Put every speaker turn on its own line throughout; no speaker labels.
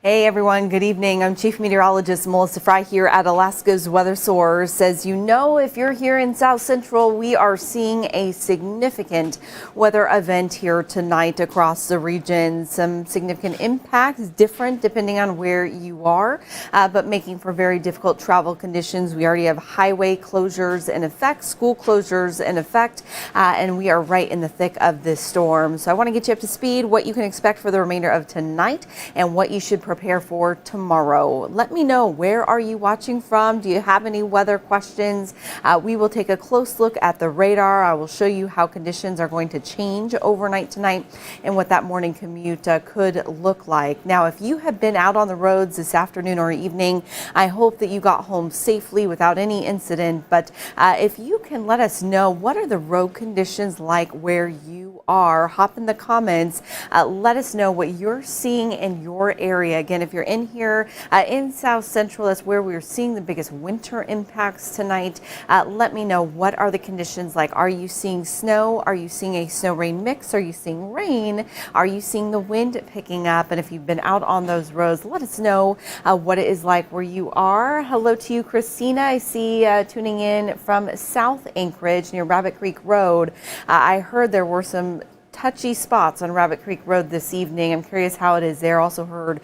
Hey everyone, good evening. I'm Chief Meteorologist Melissa Frey here at Alaska's Weather Source. As you know, if you're here in South Central, we are seeing a significant weather event here tonight across the region. Some significant impacts, different depending on where you are, but making for very difficult travel conditions. We already have highway closures in effect, school closures in effect, and we are right in the thick of this storm. So I want to get you up to speed, what you can expect for the remainder of tonight and what you should prepare for tomorrow. Let me know, where are you watching from? Do you have any weather questions? We will take a close look at the radar. I will show you how conditions are going to change overnight tonight and what that morning commute could look like. Now, if you have been out on the roads this afternoon or evening, I hope that you got home safely without any incident. But if you can let us know, what are the road conditions like where you are? Hop in the comments. Let us know what you're seeing in your area. Again, if you're in here in South Central, that's where we're seeing the biggest winter impacts tonight. Let me know, what are the conditions like? Are you seeing snow? Are you seeing a snow rain mix? Are you seeing rain? Are you seeing the wind picking up? And if you've been out on those roads, let us know what it is like where you are. Hello to you, Christina. I see tuning in from South Anchorage near Rabbit Creek Road. I heard there were some touchy spots on Rabbit Creek Road this evening. I'm curious how it is there. Also heard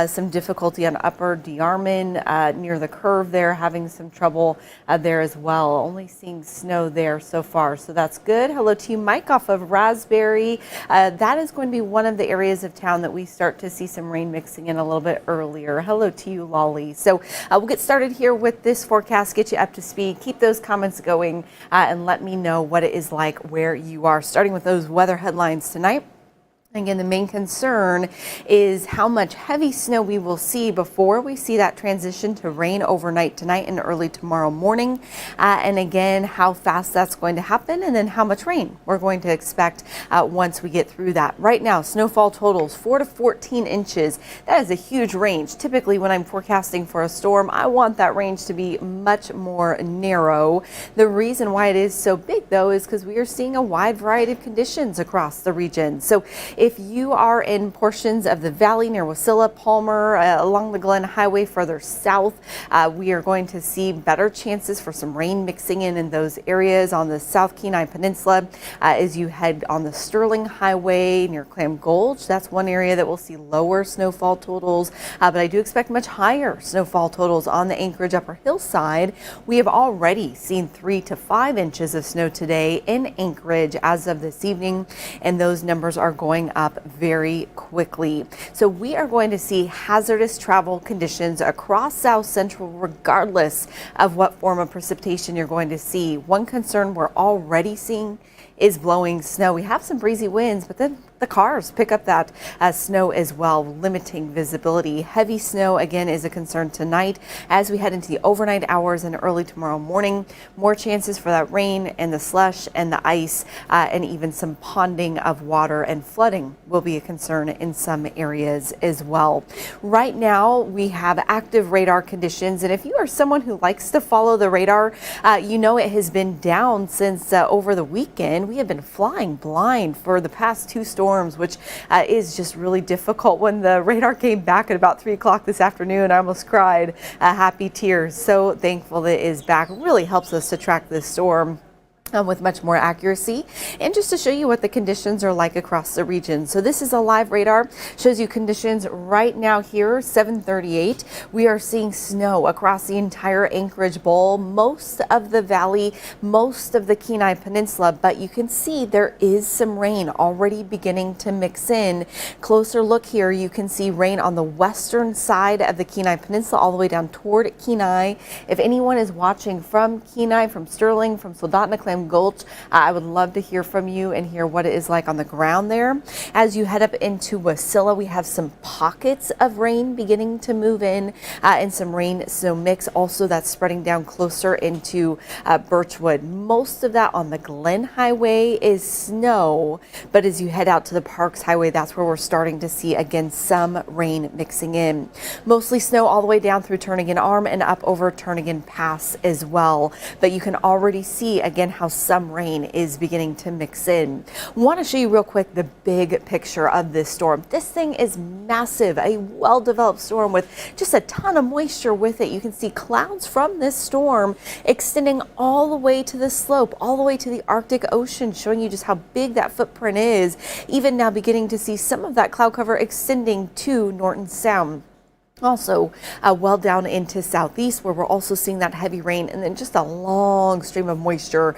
some difficulty on Upper Dearman near the curve there, having some trouble there as well. Only seeing snow there so far, so that's good. Hello to you, Mike, off of Raspberry. That is going to be one of the areas of town that we start to see some rain mixing in a little bit earlier. Hello to you, Lolly. So we'll get started here with this forecast, get you up to speed. Keep those comments going and let me know what it is like where you are. Starting with those weather headlines tonight. Again, the main concern is how much heavy snow we will see before we see that transition to rain overnight tonight and early tomorrow morning. And again, how fast that's going to happen, and then how much rain we're going to expect once we get through that. Right now, snowfall totals 4 to 14 inches. That is a huge range. Typically, when I'm forecasting for a storm, I want that range to be much more narrow. The reason why it is so big, though, is because we are seeing a wide variety of conditions across the region. So if you are in portions of the valley near Wasilla, Palmer, along the Glen Highway further south, we are going to see better chances for some rain mixing in those areas on the South Kenai Peninsula. As you head on the Sterling Highway near Clam Gulch, that's one area that will see lower snowfall totals, but I do expect much higher snowfall totals on the Anchorage Upper Hillside. We have already seen 3 to 5 inches of snow today in Anchorage as of this evening, and those numbers are going up very quickly. So we are going to see hazardous travel conditions across South Central regardless of what form of precipitation you're going to see. One concern we're already seeing is blowing snow. We have some breezy winds, but then the cars pick up that snow as well, limiting visibility. Heavy snow again is a concern tonight as we head into the overnight hours and early tomorrow morning. More chances for that rain and the slush and the ice and even some ponding of water, and flooding will be a concern in some areas as well. Right now we have active radar conditions, and if you are someone who likes to follow the radar, you know it has been down since over the weekend. We have been flying blind for the past 2 storms, which is just really difficult. When the radar came back at about 3 o'clock this afternoon, I almost cried happy tears. So thankful that it is back. It really helps us to track this storm with much more accuracy, and just to show you what the conditions are like across the region. So this is a live radar, shows you conditions right now here, 7:38. We are seeing snow across the entire Anchorage Bowl, most of the valley, most of the Kenai Peninsula, but you can see there is some rain already beginning to mix in. Closer look here, you can see rain on the western side of the Kenai Peninsula all the way down toward Kenai. If anyone is watching from Kenai, from Sterling, from Soldotna, Clam Gulch, I would love to hear from you and hear what it is like on the ground there. As you head up into Wasilla, we have some pockets of rain beginning to move in and some rain snow mix also that's spreading down closer into Birchwood. Most of that on the Glen Highway is snow, but as you head out to the Parks Highway, that's where we're starting to see again some rain mixing in. Mostly snow all the way down through Turnagain Arm and up over Turnagain Pass as well, but you can already see again how how some rain is beginning to mix in. Want to show you real quick the big picture of this storm. This thing is massive, a well-developed storm with just a ton of moisture with it. You can see clouds from this storm extending all the way to the slope, all the way to the Arctic Ocean, showing you just how big that footprint is. Even now beginning to see some of that cloud cover extending to Norton Sound. Also well down into southeast, where we're also seeing that heavy rain, and then just a long stream of moisture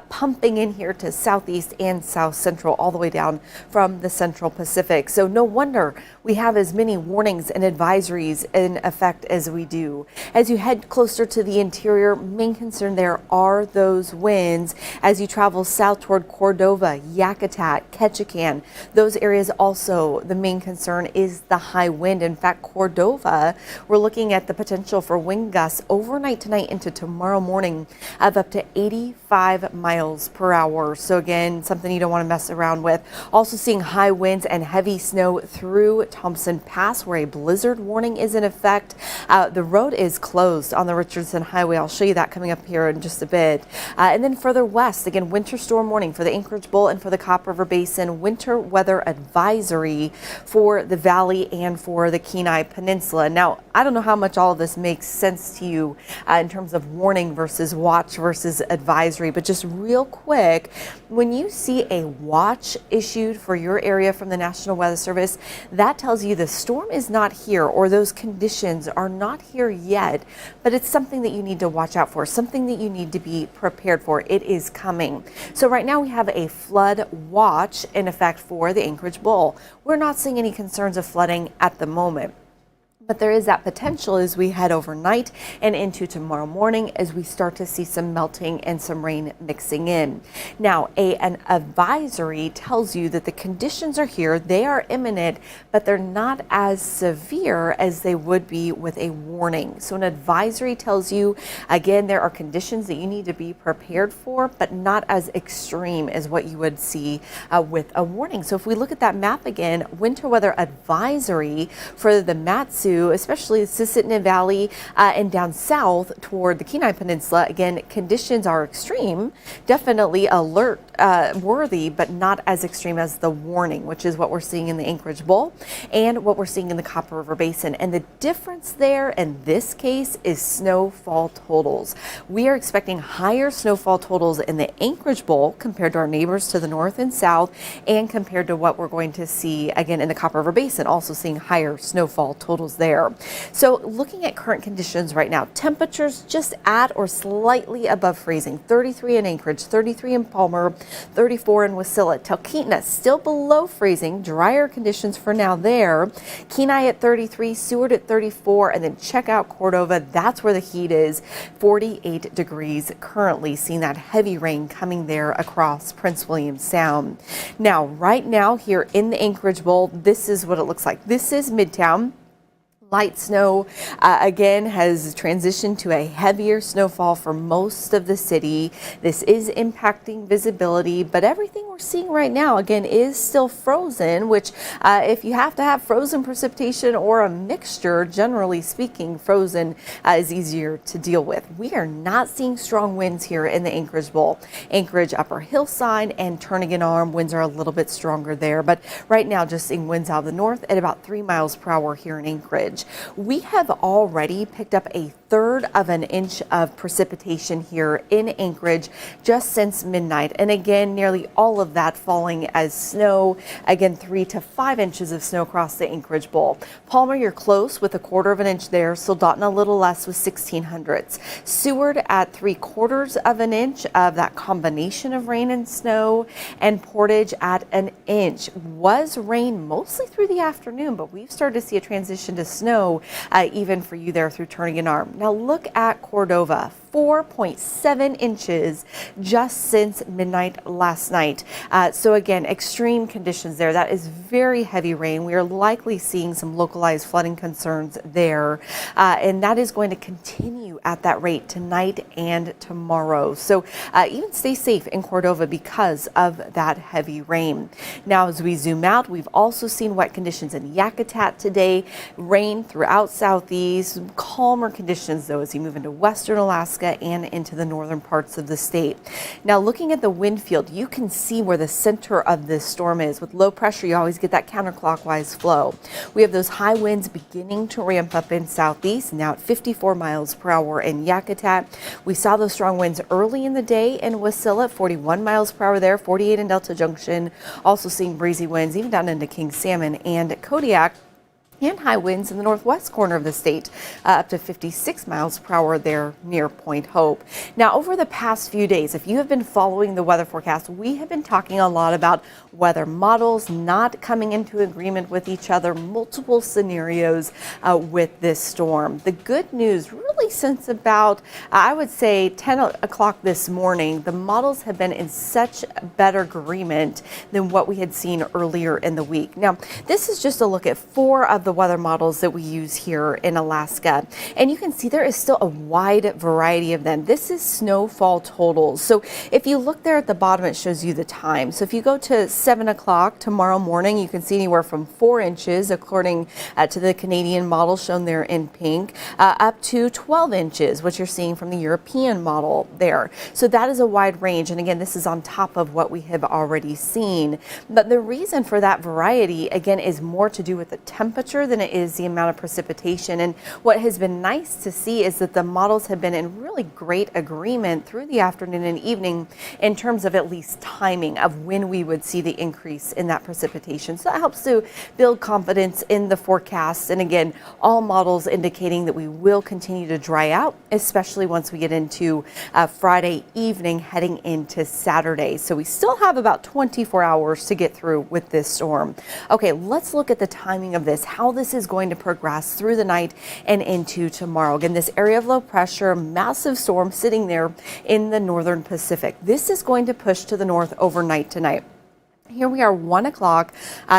pumping in here to southeast and south central, all the way down from the central Pacific. So no wonder we have as many warnings and advisories in effect as we do. As you head closer to the interior, main concern there are those winds as you travel south toward Cordova, Yakutat, Ketchikan. Those areas also, the main concern is the high wind. In fact, Cordova, we're looking at the potential for wind gusts overnight tonight into tomorrow morning of up to 85 miles per hour. So again, something you don't want to mess around with. Also seeing high winds and heavy snow through Thompson Pass, where a blizzard warning is in effect. The road is closed on the Richardson Highway. I'll show you that coming up here in just a bit. And then further west, again, winter storm warning for the Anchorage Bowl and for the Copper River Basin. Winter weather advisory for the valley and for the Kenai Peninsula. Now, I don't know how much all of this makes sense to you in terms of warning versus watch versus advisory, but just real quick, when you see a watch issued for your area from the National Weather Service, that tells you the storm is not here, or those conditions are not here yet, but it's something that you need to watch out for, something that you need to be prepared for. It is coming. So right now we have a flood watch in effect for the Anchorage Bowl. We're not seeing any concerns of flooding at the moment, but there is that potential as we head overnight and into tomorrow morning as we start to see some melting and some rain mixing in. Now, an advisory tells you that the conditions are here, they are imminent, but they're not as severe as they would be with a warning. So an advisory tells you, again, there are conditions that you need to be prepared for, but not as extreme as what you would see with a warning. So if we look at that map again, winter weather advisory for the Matsu, especially the Susitna Valley and down south toward the Kenai Peninsula. Again, conditions are extreme, definitely alert worthy, but not as extreme as the warning, which is what we're seeing in the Anchorage Bowl and what we're seeing in the Copper River Basin. And the difference there in this case is snowfall totals. We are expecting higher snowfall totals in the Anchorage Bowl compared to our neighbors to the north and south, and compared to what we're going to see again in the Copper River Basin, also seeing higher snowfall totals there. So looking at current conditions right now, temperatures just at or slightly above freezing. 33 in Anchorage, 33 in Palmer, 34 in Wasilla. Talkeetna still below freezing, drier conditions for now there. Kenai at 33, Seward at 34, and then check out Cordova. That's where the heat is, 48 degrees currently, seeing that heavy rain coming there across Prince William Sound. Now, right now here in the Anchorage Bowl, this is what it looks like. This is Midtown. Light snow again has transitioned to a heavier snowfall for most of the city. This is impacting visibility, but everything we're seeing right now again is still frozen, which if you have to have frozen precipitation or a mixture, generally speaking, frozen is easier to deal with. We are not seeing strong winds here in the Anchorage Bowl. Anchorage Upper Hillside and Turnagain Arm winds are a little bit stronger there, but right now just seeing winds out of the north at about 3 miles per hour here in Anchorage. We have already picked up a third of an inch of precipitation here in Anchorage just since midnight. And again, nearly all of that falling as snow. Again, 3 to 5 inches of snow across the Anchorage Bowl. Palmer, you're close with 1/4 of an inch there. Soldotna a little less with 1600ths. Seward at 3/4 of an inch of that combination of rain and snow. And Portage at an inch. Was rain mostly through the afternoon, but we've started to see a transition to snow even for you there through Turnagain Arm. Now look at Cordova. 4.7 inches just since midnight last night. So again, extreme conditions there. That is very heavy rain. We are likely seeing some localized flooding concerns there. And that is going to continue continue at that rate tonight and tomorrow. So even stay safe in Cordova because of that heavy rain. Now, as we zoom out, we've also seen wet conditions in Yakutat today, rain throughout southeast, calmer conditions though as you move into western Alaska and into the northern parts of the state. Now, looking at the wind field, you can see where the center of this storm is. With low pressure, you always get that counterclockwise flow. We have those high winds beginning to ramp up in southeast, now at 54 miles per hour in Yakutat. We saw those strong winds early in the day in Wasilla at 41 miles per hour there, 48 in Delta Junction. Also seeing breezy winds even down into King Salmon and Kodiak, and high winds in the northwest corner of the state, up to 56 miles per hour there near Point Hope. Now, over the past few days, if you have been following the weather forecast, we have been talking a lot about weather models not coming into agreement with each other, multiple scenarios with this storm. The good news, really since about, I would say 10 o'clock this morning, the models have been in such better agreement than what we had seen earlier in the week. Now, this is just a look at 4 of the weather models that we use here in Alaska. And you can see there is still a wide variety of them. This is snowfall totals. So if you look there at the bottom, it shows you the time. So if you go to 7 o'clock tomorrow morning, you can see anywhere from 4 inches, according to the Canadian model shown there in pink, up to 12 inches, which you're seeing from the European model there. So that is a wide range. And again, this is on top of what we have already seen. But the reason for that variety, again, is more to do with the temperature than it is the amount of precipitation. And what has been nice to see is that the models have been in really great agreement through the afternoon and evening in terms of at least timing of when we would see the increase in that precipitation. So that helps to build confidence in the forecast. And again, all models indicating that we will continue to dry out, especially once we get into Friday evening heading into Saturday. So we still have about 24 hours to get through with this storm. Okay, let's look at the timing of this, how this is going to progress through the night and into tomorrow. Again, this area of low pressure, massive storm sitting there in the northern Pacific. This is going to push to the north overnight tonight. Here we are 1 o'clock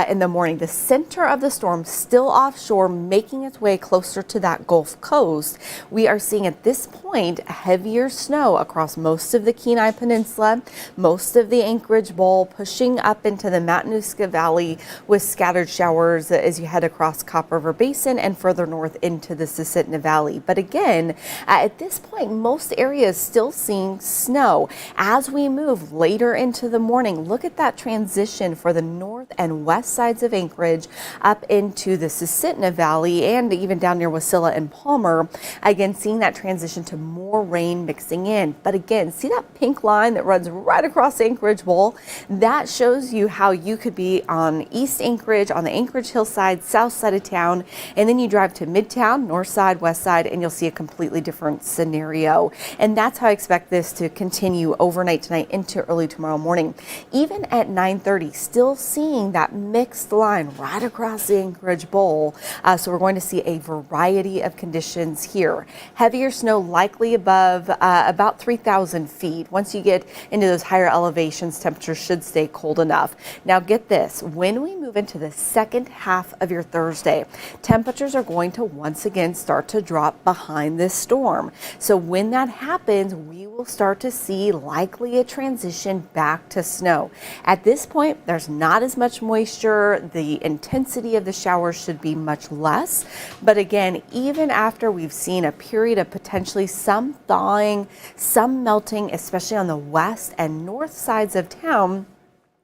in the morning. The center of the storm still offshore, making its way closer to that Gulf Coast. We are seeing at this point heavier snow across most of the Kenai Peninsula, most of the Anchorage Bowl, pushing up into the Matanuska Valley with scattered showers as you head across Cop River Basin and further north into the Susitna Valley. But again, at this point, most areas still seeing snow. As we move later into the morning, look at that transition for the north and west sides of Anchorage up into the Susitna Valley and even down near Wasilla and Palmer. Again, seeing that transition to more rain mixing in. But again, see that pink line that runs right across Anchorage Bowl? That shows you how you could be on East Anchorage, on the Anchorage hillside, south side of town, and then you drive to Midtown, north side, west side, and you'll see a completely different scenario. And that's how I expect this to continue overnight tonight into early tomorrow morning. Even at 9:30, still seeing that mixed line right across the Anchorage Bowl. So we're going to see a variety of conditions here. Heavier snow likely above about 3,000 feet. Once you get into those higher elevations, temperatures should stay cold enough. Now get this, when we move into the second half of your Thursday, temperatures are going to once again start to drop behind this storm. So when that happens, we will start to see likely a transition back to snow. At this point, there's not as much moisture. The intensity of the showers should be much less. But again, even after we've seen a period of potentially some thawing, some melting, especially on the west and north sides of town,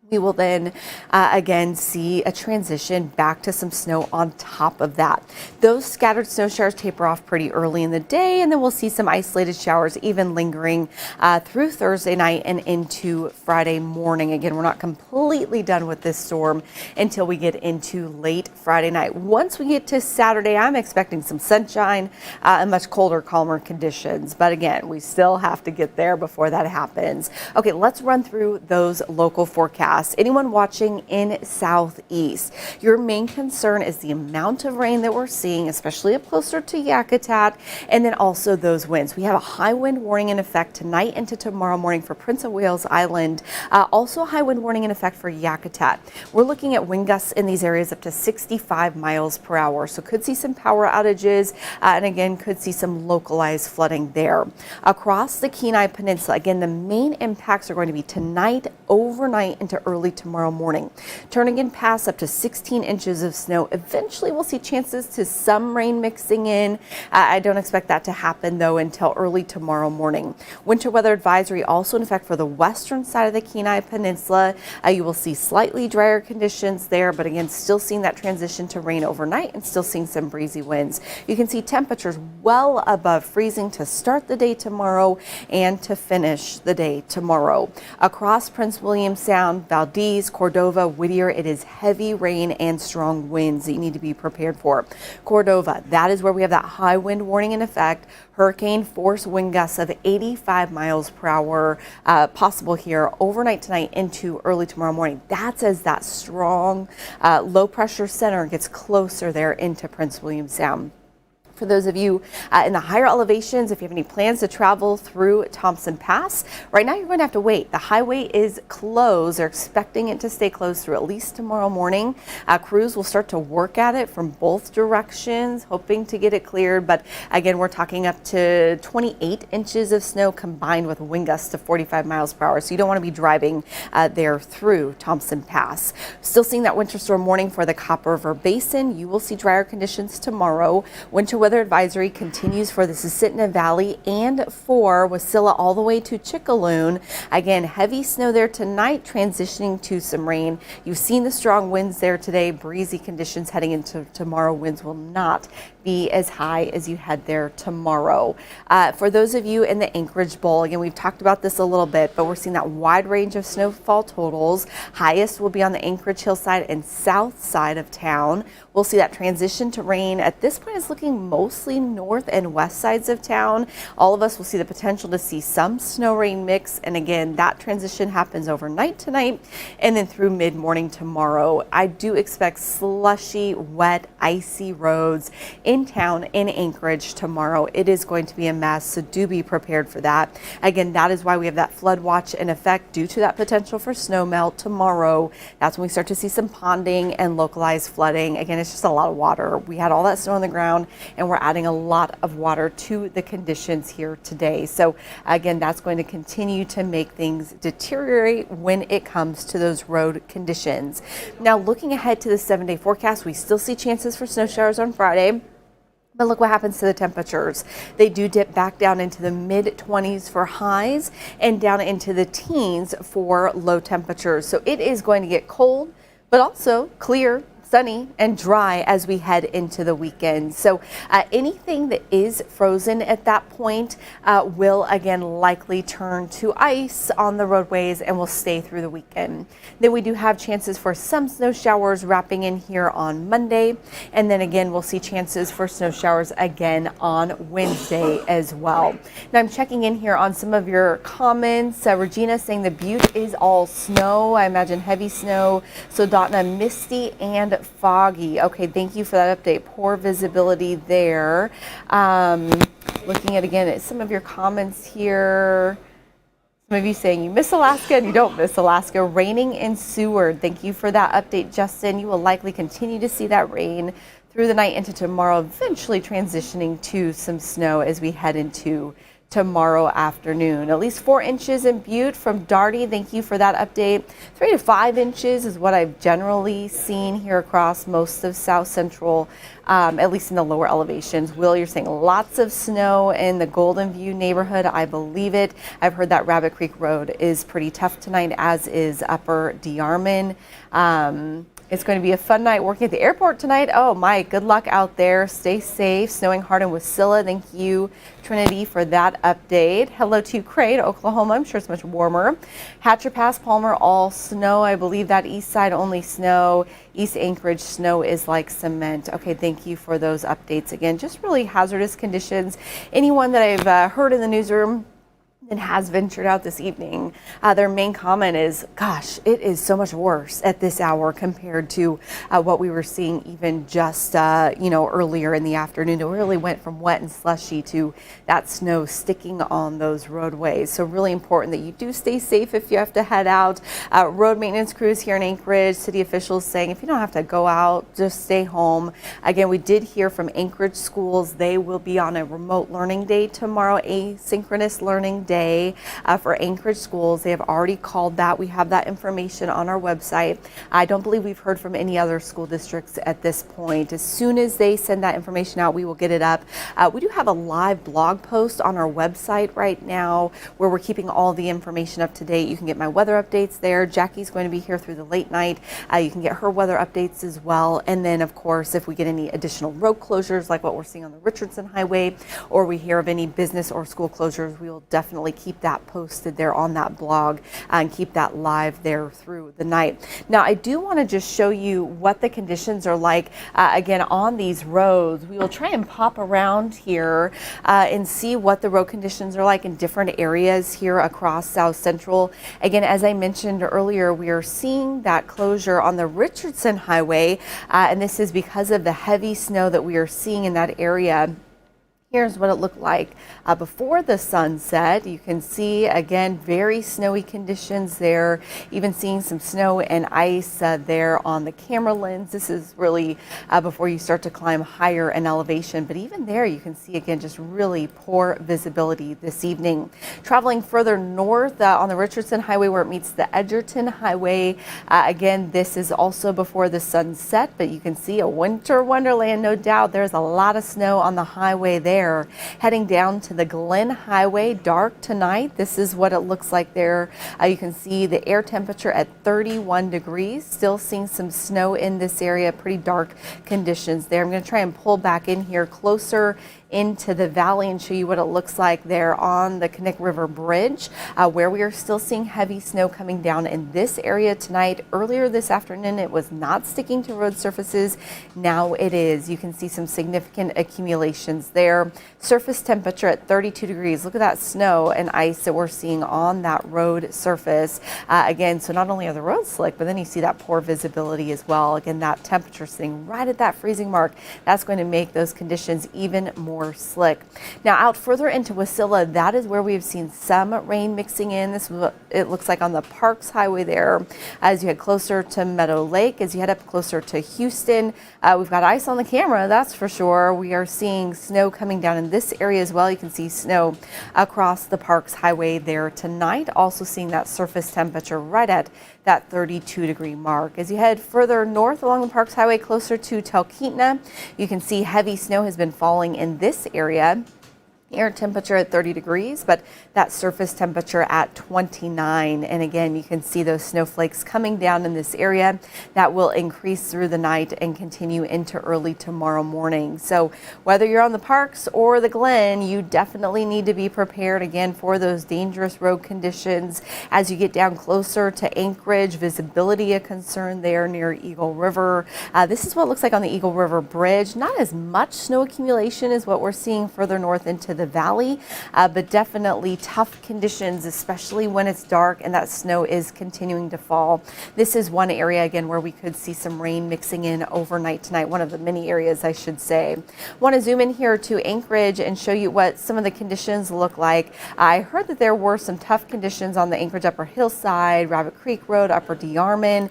we will then again see a transition back to some snow on top of that. Those scattered snow showers taper off pretty early in the day, and then we'll see some isolated showers even lingering through Thursday night and into Friday morning. Again, we're not completely done with this storm until we get into late Friday night. Once we get to Saturday, I'm expecting some sunshine and much colder, calmer conditions. But again, we still have to get there before that happens. Okay, let's run through those local forecasts. Pass. Anyone watching in southeast, your main concern is the amount of rain that we're seeing, especially up closer to Yakutat, and then also those winds. We have a high wind warning in effect tonight into tomorrow morning for Prince of Wales Island. Also a high wind warning in effect for Yakutat. We're looking at wind gusts in these areas up to 65 miles per hour. So could see some power outages and again could see some localized flooding there. Across the Kenai Peninsula, again, the main impacts are going to be tonight, overnight into early tomorrow morning. Turnagain Pass up to 16 inches of snow. Eventually we'll see chances to some rain mixing in. I don't expect that to happen though until early tomorrow morning. Winter weather advisory also in effect for the western side of the Kenai Peninsula. You will see slightly drier conditions there, but again, still seeing that transition to rain overnight and still seeing some breezy winds. You can see temperatures well above freezing to start the day tomorrow and to finish the day tomorrow. Across Prince William Sound, Valdez, Cordova, Whittier, it is heavy rain and strong winds that you need to be prepared for. Cordova, that is where we have that high wind warning in effect. Hurricane force wind gusts of 85 miles per hour possible here overnight tonight into early tomorrow morning. That's as that strong low pressure center gets closer there into Prince William Sound. For those of you in the higher elevations, if you have any plans to travel through Thompson Pass, right now you're going to have to wait. The highway is closed. They're expecting it to stay closed through at least tomorrow morning. Crews will start to work at it from both directions, hoping to get it cleared. But again, we're talking up to 28 inches of snow combined with wind gusts to 45 miles per hour. So you don't want to be driving there through Thompson Pass. Still seeing that winter storm warning for the Copper River Basin. You will see drier conditions tomorrow. Winter weather advisory continues for the Susitna Valley and for Wasilla all the way to Chickaloon. Again, heavy snow there tonight, transitioning to some rain. You've seen the strong winds there today. Breezy conditions heading into tomorrow. Winds will not be as high as you head there tomorrow. For those of you in the Anchorage Bowl, again, we've talked about this a little bit, but we're seeing that wide range of snowfall totals. Highest will be on the Anchorage hillside and south side of town. We'll see that transition to rain. At this point, it's looking mostly north and west sides of town. All of us will see the potential to see some snow rain mix. And again, that transition happens overnight tonight and then through mid-morning tomorrow. I do expect slushy, wet, icy roads in town in Anchorage tomorrow. It is going to be a mess, so do be prepared for that. Again, that is why we have that flood watch in effect due to that potential for snow melt tomorrow. That's when we start to see some ponding and localized flooding. Again, it's just a lot of water. We had all that snow on the ground and we're adding a lot of water to the conditions here today. So again, that's going to continue to make things deteriorate when it comes to those road conditions. Now, looking ahead to the 7-day forecast, we still see chances for snow showers on Friday. But look what happens to the temperatures. They do dip back down into the mid-20s for highs and down into the teens for low temperatures. So it is going to get cold, but also clear, sunny and dry as we head into the weekend. So anything that is frozen at that point will again likely turn to ice on the roadways and will stay through the weekend. Then we do have chances for some snow showers wrapping in here on Monday. And then again, we'll see chances for snow showers again on Wednesday as well. Now I'm checking in here on some of your comments. Regina saying the Butte is all snow. I imagine heavy snow. So Dotna, misty and foggy. Okay, thank you for that update. Poor visibility there. Looking at again at some of your comments here. Some of you saying you miss Alaska and you don't miss Alaska. Raining in Seward. Thank you for that update, Justin. You will likely continue to see that rain through the night into tomorrow, eventually transitioning to some snow as we head into tomorrow afternoon. At least 4 inches in Butte from Darty. Thank you for that update. 3 to 5 inches is what I've generally seen here across most of South Central, at least in the lower elevations. Will, you're saying lots of snow in the Golden View neighborhood. I believe it. I've heard that Rabbit Creek Road is pretty tough tonight, as is Upper Dearman. It's going to be a fun night working at the airport tonight. Oh, Mike, good luck out there. Stay safe. Snowing hard in Wasilla. Thank you, Trinity, for that update. Hello to Crate, Oklahoma. I'm sure it's much warmer. Hatcher Pass, Palmer, all snow. I believe that east side only snow. East Anchorage, snow is like cement. Okay, thank you for those updates. Again, just really hazardous conditions. Anyone that I've heard in the newsroom that has ventured out this evening, their main comment is, gosh, it is so much worse at this hour compared to what we were seeing even just, earlier in the afternoon. It really went from wet and slushy to that snow sticking on those roadways. So really important that you do stay safe if you have to head out. Road maintenance crews here in Anchorage, city officials saying if you don't have to go out, just stay home. Again, we did hear from Anchorage schools. They will be on a remote learning day tomorrow, asynchronous learning day. For Anchorage schools. They have already called that. We have that information on our website. I don't believe we've heard from any other school districts at this point. As soon as they send that information out, we will get it up. We do have a live blog post on our website right now where we're keeping all the information up to date. You can get my weather updates there. Jackie's going to be here through the late night. You can get her weather updates as well. And then, of course, if we get any additional road closures like what we're seeing on the Richardson Highway, or we hear of any business or school closures, we will definitely keep that posted there on that blog and keep that live there through the night. Now, I do want to just show you what the conditions are like again on these roads. We will try and pop around here and see what the road conditions are like in different areas here across South Central. Again, as I mentioned earlier, we are seeing that closure on the Richardson Highway, and this is because of the heavy snow that we are seeing in that area. Here's what it looked like before the sunset. You can see, again, very snowy conditions there, even seeing some snow and ice there on the camera lens. This is really before you start to climb higher in elevation. But even there, you can see, again, just really poor visibility this evening. Traveling further north on the Richardson Highway where it meets the Edgerton Highway. Again, this is also before the sunset, but you can see a winter wonderland, no doubt. There's a lot of snow on the highway there. Heading down to the Glen Highway, dark tonight. This is what it looks like there. You can see the air temperature at 31 degrees. Still seeing some snow in this area. Pretty dark conditions there. I'm going to try and pull back in here closer into the valley and show you what it looks like there on the Connect River Bridge, where we are still seeing heavy snow coming down in this area tonight. Earlier this afternoon, it was not sticking to road surfaces. Now it is. You can see some significant accumulations there. Surface temperature at 32 degrees. Look at that snow and ice that we're seeing on that road surface. Again, so not only are the roads slick, but then you see that poor visibility as well. Again, that temperature sitting right at that freezing mark. That's going to make those conditions even more slick. Now out further into Wasilla, that is where we've seen some rain mixing in. This is what it looks like on the Parks Highway there. As you head closer to Meadow Lake, as you head up closer to Houston, we've got ice on the camera, that's for sure. We are seeing snow coming down in this area as well. You can see snow across the Parks Highway there tonight. Also seeing that surface temperature right at that 32-degree mark. As you head further north along the Parks Highway closer to Talkeetna, you can see heavy snow has been falling in this area. Air temperature at 30 degrees, but that surface temperature at 29. And again, you can see those snowflakes coming down in this area. That will increase through the night and continue into early tomorrow morning. So whether you're on the Parks or the Glen, you definitely need to be prepared again for those dangerous road conditions. As you get down closer to Anchorage, visibility a concern there near Eagle River. This is what it looks like on the Eagle River Bridge. Not as much snow accumulation as what we're seeing further north into the valley, but definitely tough conditions, especially when it's dark and that snow is continuing to fall. This is one area again where we could see some rain mixing in overnight tonight, one of the many areas I should say. Want to zoom in here to Anchorage and show you what some of the conditions look like. I heard that there were some tough conditions on the Anchorage Upper Hillside, Rabbit Creek Road, Upper DeArmond.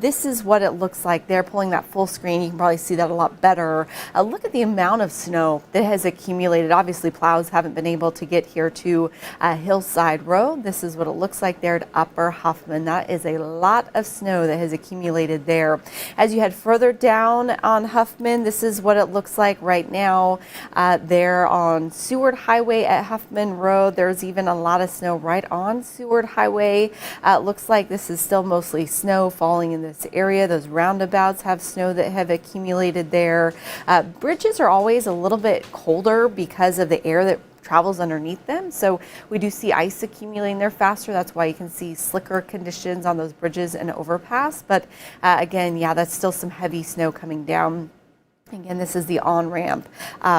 This is what it looks like. They're pulling that full screen. You can probably see that a lot better. Look at the amount of snow that has accumulated. Obviously, plows haven't been able to get here to Hillside Road. This is what it looks like there at Upper Huffman. That is a lot of snow that has accumulated there. As you head further down on Huffman, this is what it looks like right now there on Seward Highway at Huffman Road. There's even a lot of snow right on Seward Highway. Looks like this is still mostly snow falling in this area. Those roundabouts have snow that have accumulated there. Bridges are always a little bit colder because of the air that travels underneath them. So we do see ice accumulating there faster. That's why you can see slicker conditions on those bridges and overpass. But again, yeah, that's still some heavy snow coming down. Again, this is the on-ramp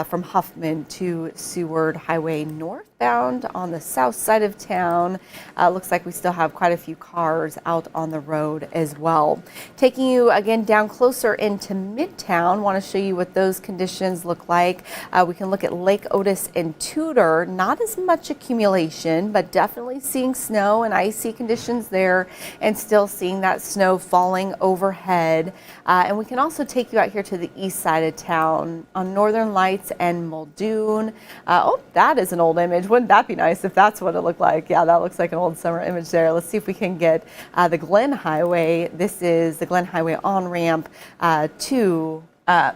from Huffman to Seward Highway North. southbound on the south side of town. Looks like we still have quite a few cars out on the road as well. Taking you again down closer into Midtown, want to show you what those conditions look like. We can look at Lake Otis and Tudor. Not as much accumulation, but definitely seeing snow and icy conditions there, and still seeing that snow falling overhead. And we can also take you out here to the east side of town on Northern Lights and Muldoon. Oh, that is an old image. Wouldn't that be nice if that's what it looked like? Yeah, that looks like an old summer image there. Let's see if we can get the Glen Highway. This is the Glen Highway on-ramp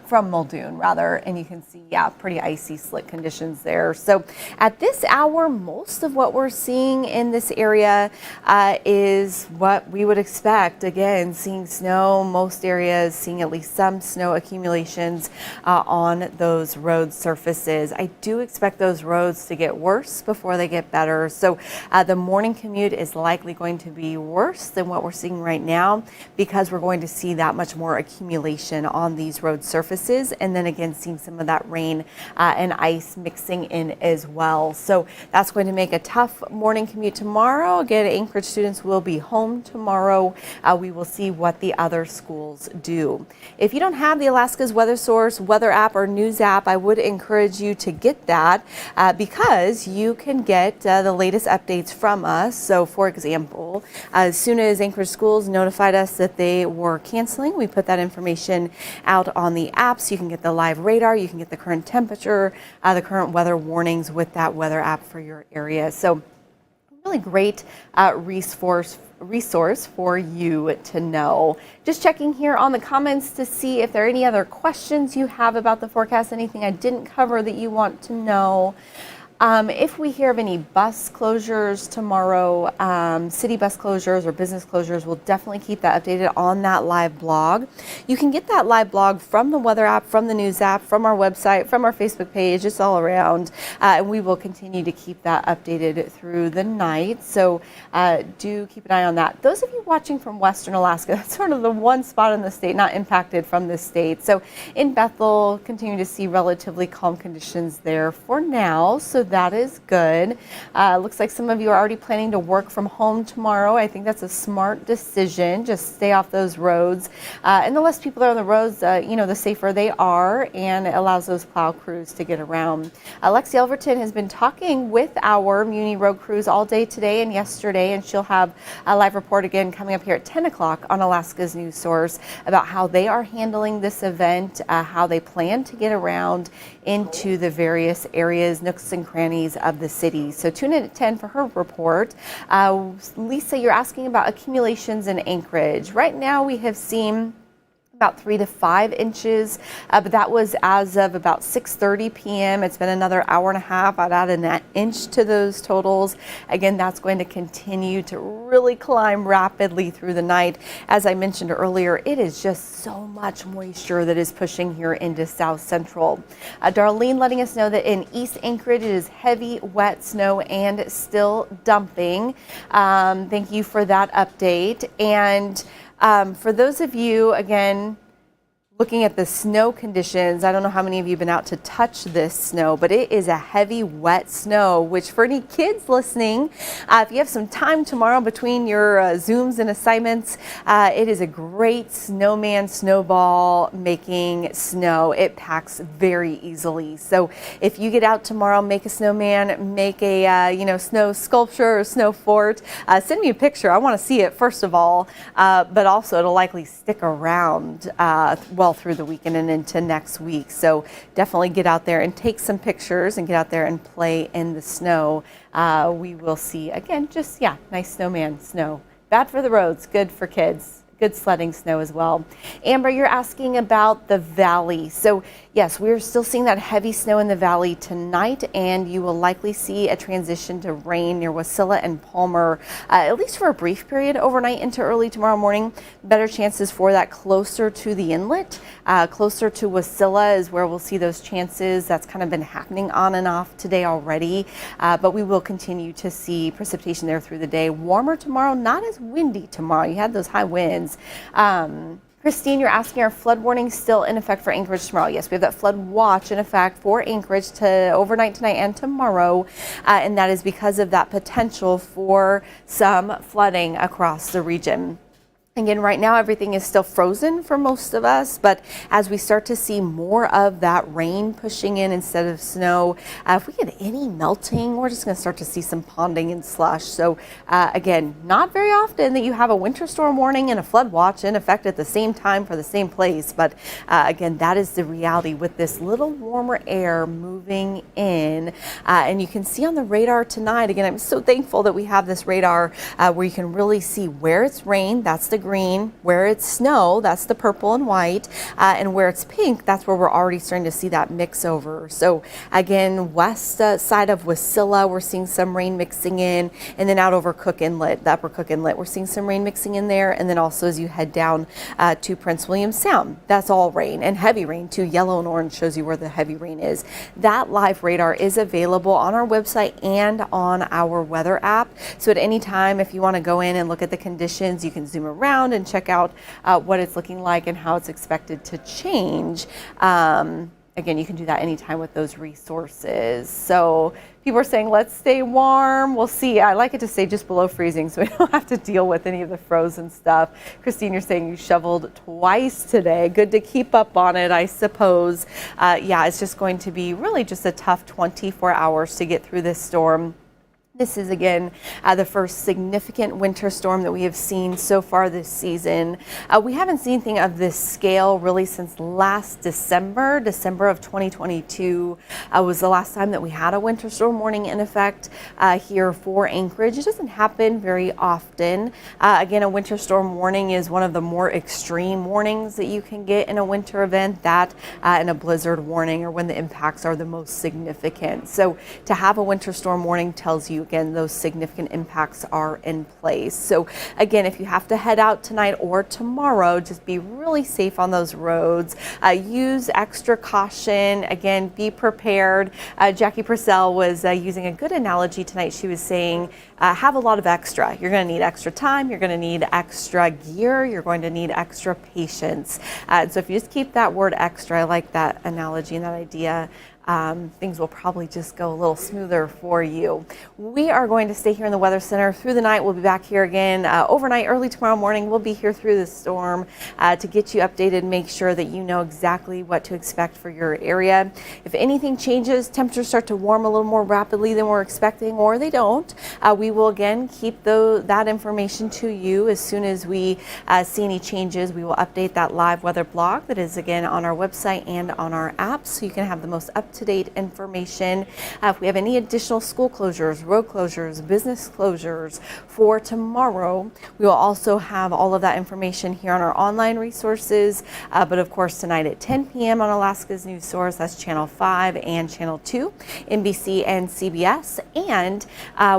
from Muldoon, rather, and you can see, yeah, pretty icy slick conditions there. So at this hour, most of what we're seeing in this area is what we would expect. Again, seeing snow, most areas seeing at least some snow accumulations on those road surfaces. I do expect those roads to get worse before they get better. So the morning commute is likely going to be worse than what we're seeing right now, because we're going to see that much more accumulation on these road surfaces, and then again seeing some of that rain and ice mixing in as well. So that's going to make a tough morning commute tomorrow. Again, Anchorage students will be home tomorrow. We will see what the other schools do. If you don't have the Alaska's Weather Source weather app or news app, I would encourage you to get that because you can get the latest updates from us. So for example, as soon as Anchorage schools notified us that they were canceling, we put that information out on the app, so you can get the live radar, you can get the current temperature, the current weather warnings with that weather app for your area. So really great resource for you to know. Just checking here on the comments to see if there are any other questions you have about the forecast, anything I didn't cover that you want to know. If we hear of any bus closures tomorrow, city bus closures or business closures, we'll definitely keep that updated on that live blog. You can get that live blog from the weather app, from the news app, from our website, from our Facebook page. It's all around. And we will continue to keep that updated through the night. So do keep an eye on that. Those of you watching from Western Alaska, that's sort of the one spot in the state not impacted from this state. So in Bethel, continue to see relatively calm conditions there for now. So that is good. Looks like some of you are already planning to work from home tomorrow. I think that's a smart decision. Just stay off those roads. And the less people are on the roads, the safer they are, and it allows those plow crews to get around. Lexi Elverton has been talking with our Muni road crews all day today and yesterday, and she'll have a live report again coming up here at 10 o'clock on Alaska's News Source about how they are handling this event, how they plan to get around into the various areas, nooks and crannies of the city. So tune in at 10 for her report. Lisa, you're asking about accumulations in Anchorage. Right now we have seen about 3 to 5 inches, but that was as of about 6:30 p.m. It's been another hour and a half. I'd add an inch to those totals. Again, that's going to continue to really climb rapidly through the night. As I mentioned earlier, it is just so much moisture that is pushing here into South Central. Darlene letting us know that in East Anchorage, it is heavy, wet snow and still dumping. Thank you for that update. And for those of you, again, looking at the snow conditions, I don't know how many of you have been out to touch this snow, but it is a heavy, wet snow, which for any kids listening, if you have some time tomorrow between your Zooms and assignments, it is a great snowman, snowball making snow. It packs very easily. So if you get out tomorrow, make a snowman, make a snow sculpture or snow fort, send me a picture. I want to see it first of all, but also it'll likely stick around well through the weekend and into next week. So definitely get out there and take some pictures and get out there and play in the snow. We will see again, just nice snowman snow. Bad for the roads, good for kids. Good sledding snow as well. Amber, you're asking about the valley. So yes, we're still seeing that heavy snow in the valley tonight, and you will likely see a transition to rain near Wasilla and Palmer, at least for a brief period overnight into early tomorrow morning. Better chances for that closer to the inlet, closer to Wasilla is where we'll see those chances. That's kind of been happening on and off today already, but we will continue to see precipitation there through the day. Warmer tomorrow, not as windy tomorrow. You had those high winds. Christine, you're asking, are flood warnings still in effect for Anchorage tomorrow? Yes, we have that flood watch in effect for Anchorage to overnight tonight and tomorrow, and that is because of that potential for some flooding across the region. Again, right now everything is still frozen for most of us, but as we start to see more of that rain pushing in instead of snow, if we get any melting, we're just going to start to see some ponding and slush. So again, not very often that you have a winter storm warning and a flood watch in effect at the same time for the same place, but again, that is the reality with this little warmer air moving in. And you can see on the radar tonight, again, I'm so thankful that we have this radar where you can really see where it's rain, that's the green, where it's snow, that's the purple and white, and where it's pink, that's where we're already starting to see that mix over. So again, west side of Wasilla, we're seeing some rain mixing in, and then out over Cook Inlet, the upper Cook Inlet, we're seeing some rain mixing in there, and then also as you head down to Prince William Sound, that's all rain and heavy rain too. Yellow and orange shows you where the heavy rain is. That live radar is available on our website and on our weather app. So at any time, if you want to go in and look at the conditions, you can zoom around and check out what it's looking like and how it's expected to change. Again, you can do that anytime with those resources. So people are saying, let's stay warm. We'll see. I like it to stay just below freezing so we don't have to deal with any of the frozen stuff. Christine, you're saying you shoveled twice today. Good to keep up on it, I suppose. Yeah, it's just going to be really just a tough 24 hours to get through this storm. This is, again, the first significant winter storm that we have seen so far this season. We haven't seen anything of this scale really since last December. December of 2022 was the last time that we had a winter storm warning in effect here for Anchorage. It doesn't happen very often. Again, a winter storm warning is one of the more extreme warnings that you can get in a winter event, that and a blizzard warning, or when the impacts are the most significant. So to have a winter storm warning tells you, again, those significant impacts are in place. So again, if you have to head out tonight or tomorrow, just be really safe on those roads. Use extra caution. Again, be prepared. Jackie Purcell was using a good analogy tonight. She was saying, have a lot of extra. You're going to need extra time. You're going to need extra gear. You're going to need extra patience. So if you just keep that word extra, I like that analogy and that idea. Things will probably just go a little smoother for you. We are going to stay here in the Weather Center through the night. We'll be back here again overnight, early tomorrow morning. We'll be here through the storm to get you updated, make sure that you know exactly what to expect for your area. If anything changes, temperatures start to warm a little more rapidly than we're expecting, or they don't, we will again keep that information to you as soon as we see any changes. We will update that live weather blog that is again on our website and on our app, so you can have the most up-to-date information. If we have any additional school closures, road closures, business closures for tomorrow, we will also have all of that information here on our online resources. But of course, tonight at 10 p.m. on Alaska's news source, that's Channel 5 and Channel 2, NBC and CBS. And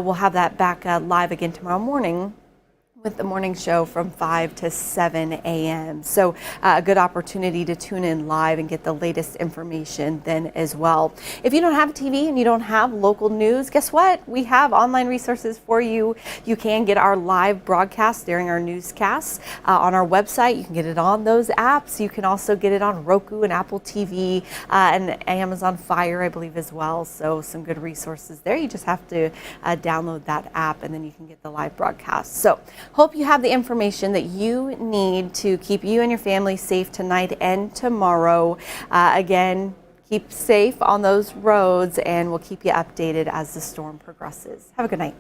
we'll have that back live again tomorrow morning with the morning show from 5 to 7 a.m. So a good opportunity to tune in live and get the latest information then as well. If you don't have TV and you don't have local news, guess what? We have online resources for you. You can get our live broadcast during our newscasts on our website. You can get it on those apps. You can also get it on Roku and Apple TV and Amazon Fire, I believe, as well. So some good resources there. You just have to download that app and then you can get the live broadcast. So hope you have the information that you need to keep you and your family safe tonight and tomorrow. Again, keep safe on those roads, and we'll keep you updated as the storm progresses. Have a good night.